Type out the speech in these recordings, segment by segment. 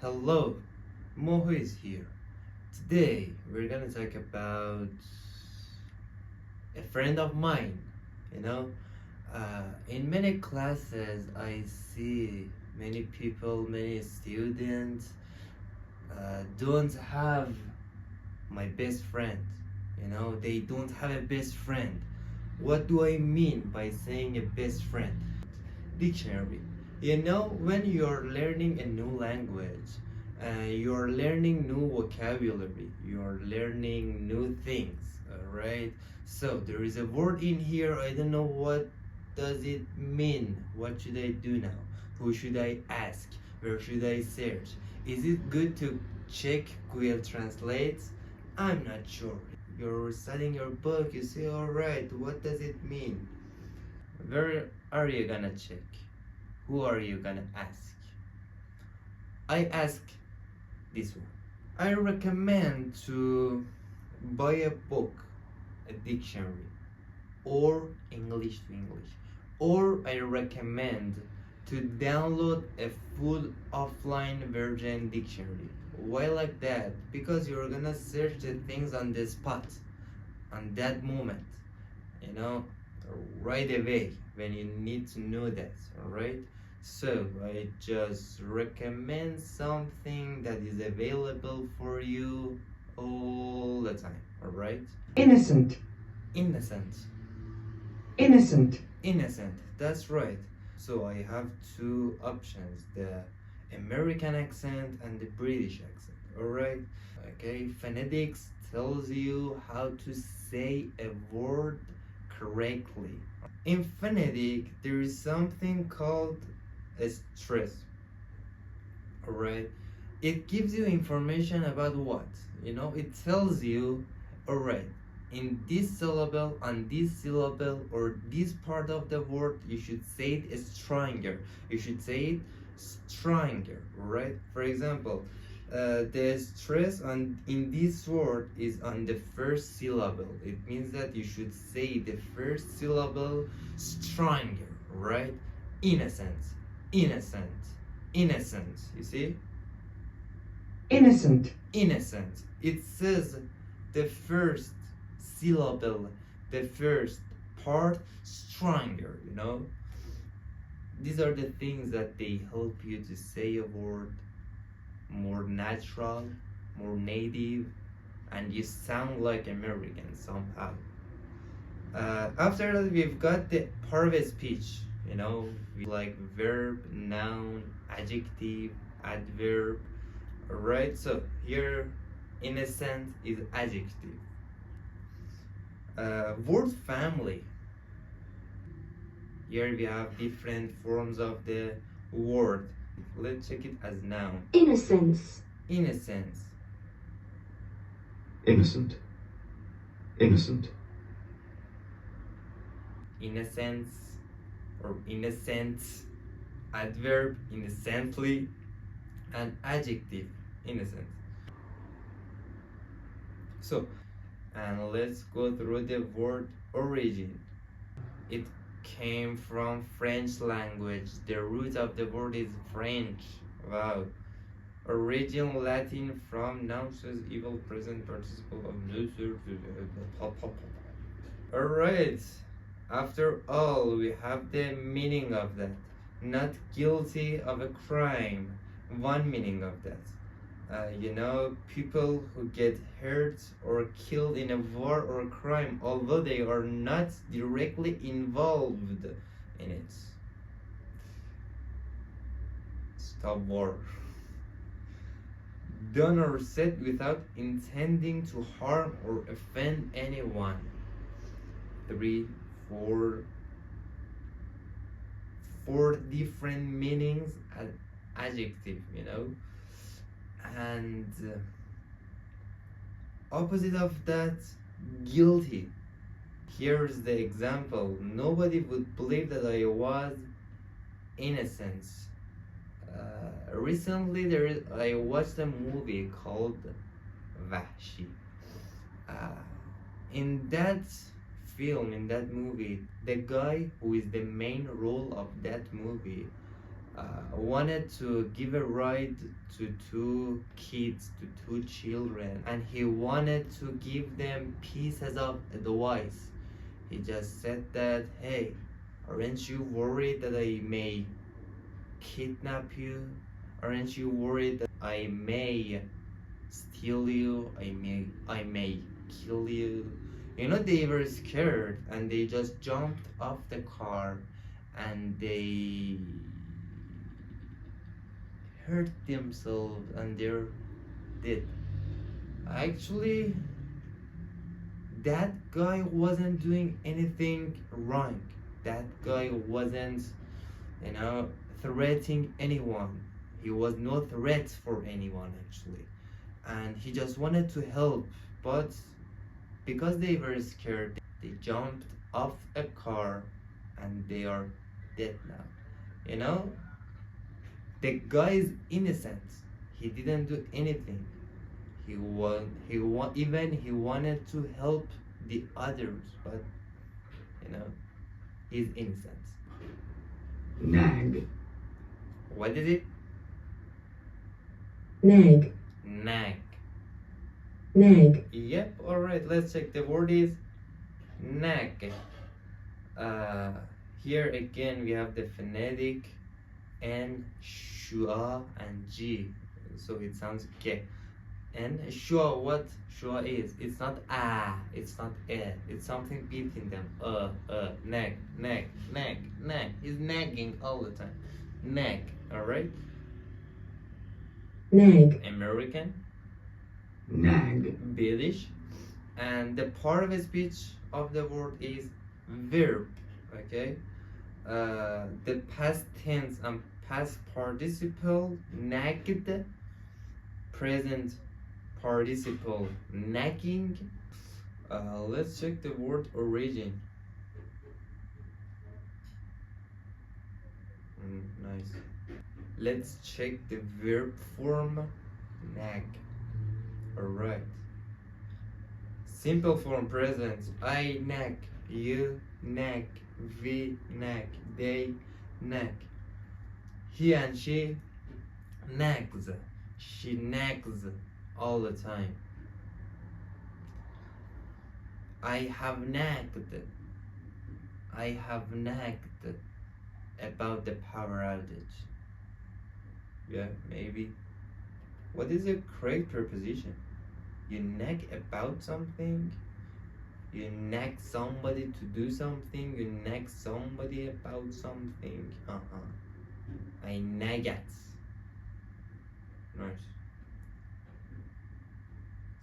Hello, Moho is here. Today we're gonna talk about a friend of mine. You know, in many classes, I see many people, many students don't have my best friend. They don't have a best friend. What do I mean by saying a best friend? Dictionary. When you're learning a new language, you're learning new vocabulary, you're learning new things, right? So there is a word in here, I don't know what does it mean. What should I do now? Who should I ask? Where should I search? Is it good to check Google Translate? I'm not sure. You're studying your book, you say, alright, what does it mean? Where are you gonna check? Who are you gonna ask? I ask this one. I recommend to buy a book, a dictionary, or English to English. Or I recommend to download a full offline version dictionary. Why like that? Because you're gonna search the things on the spot, on that moment, you know, right away when you need to know that, alright? So I just recommend something that is available for you all the time, alright? Innocent, Innocent. innocent, Innocent, that's right. So I have two options, the American accent and the British accent, alright? Okay, phonetics tells you how to say a word correctly. In phonetic, there is something called a stress, alright? It gives you information about what? It tells you, alright, in this syllable, on this syllable, or this part of the word, you should say it stronger. You should say it stronger, right? For example, the stress in this word is on the first syllable. It means that you should say the first syllable stronger, right? Innocent, innocent, innocent. You see? innocent, Innocent. It says the first syllable, the first part stronger. These are the things that they help you to say a word more natural, more native, and you sound like American somehow. After that, we've got the part of a speech. We like verb, noun, adjective, adverb. Alright, so here innocent is adjective. Word family. Here we have different forms of the word. Let's check it as noun. innocence, Innocence. Innocent. Innocent. Innocence or innocent. Adverb innocently. And adjective innocent. So, and let's go through the word origin. It came from French language. The root of the word is French. Wow. Origin Latin from noun says evil present participle of alright. After all, we have the meaning of that. Not guilty of a crime. One meaning of that. People who get hurt or killed in a war or crime, although they are not directly involved in it. Stop war. Done or said without intending to harm or offend anyone. 3, 4 different meanings as adjective, and opposite of that, guilty. Here's the example. Nobody would believe that I was innocent. Recently I watched a movie called Vahshi. In that film, in that movie, the guy who is the main role of that movie wanted to give a ride to two kids, to two children, and he wanted to give them pieces of advice. He just said that, hey, aren't you worried that I may kidnap you? Aren't you worried that I may steal you? I may kill you? You know, they were scared and they just jumped off the car and they hurt themselves and they're dead. Actually, that guy wasn't doing anything wrong. That guy wasn't, you know, threatening anyone. He was no threat for anyone actually. And he just wanted to help, but because they were scared, they jumped off a car and they are dead now. You know, the guy is innocent. He didn't do anything. He wanted to help the others, but you know, he's innocent. Nag. What is it? Nag. Nag. Nag. Yep, alright, let's check. The word is nag. Here again we have the phonetic N, shua, and G. So it sounds K. And shua, what shua is? It's not ah, it's not eh. It's something between them. Nag, nag, nag, nag. He's nagging all the time. Nag, alright? Nag. American, Nag. British, and the part of the speech of the word is verb. Okay, the past tense and past participle nagged, present participle nagging. Let's check the word origin. Nice. Let's check the verb form nag. Alright. Simple form present. I nag, you nag, we nag, they nag. He and she nags. She nags all the time. I have nagged. I have nagged about the power outage. Yeah, maybe. What is a correct preposition? You nag about something. You nag somebody to do something. You nag somebody about something. I nag at. Nice.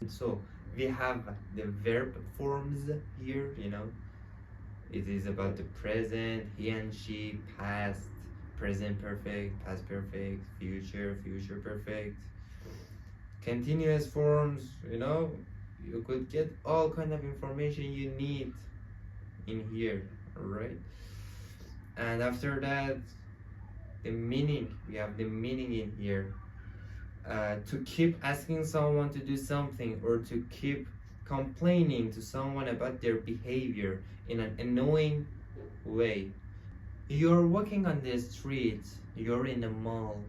So we have the verb forms here, you know. It is about the present, he and she, past, present perfect, past perfect, future, future perfect. Continuous forms, you know, you could get all kind of information you need in here, alright? And after that, the meaning, we have the meaning in here. To keep asking someone to do something or to keep complaining to someone about their behavior in an annoying way. You're walking on the street, you're in a mall,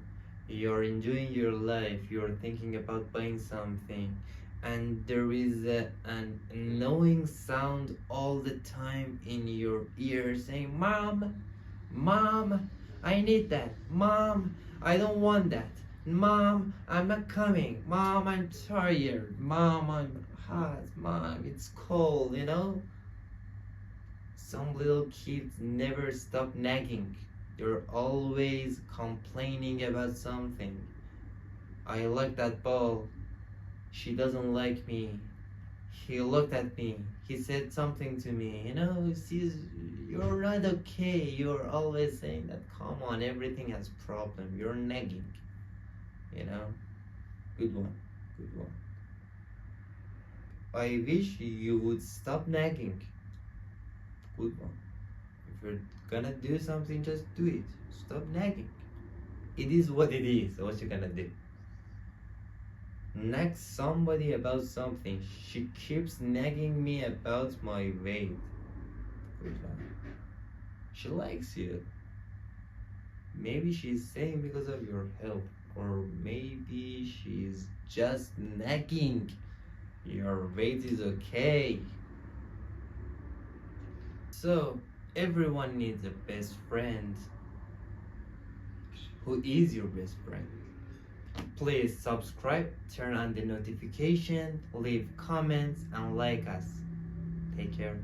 you're enjoying your life, you're thinking about buying something, and there is an annoying sound all the time in your ear saying, Mom, Mom, I need that. Mom, I don't want that. Mom, I'm not coming. Mom, I'm tired. Mom, I'm hot. Mom, it's cold, you know? Some little kids never stop nagging. They're always complaining about something. I like that ball. She doesn't like me. He looked at me. He said something to me. You know, you're not okay. You're always saying that, come on, everything has problem. You're nagging. You know? Good one. Good one. I wish you would stop nagging. Good one. If you're gonna do something, just do it. Stop nagging. It is what it is. What you gonna do? Nag somebody about something. She keeps nagging me about my weight. Good one. She likes you. Maybe she's saying because of your help, or maybe she's just nagging. Your weight is okay. So, everyone needs a best friend. Who is your best friend? Please subscribe, turn on the notification, leave comments, and like us. Take care.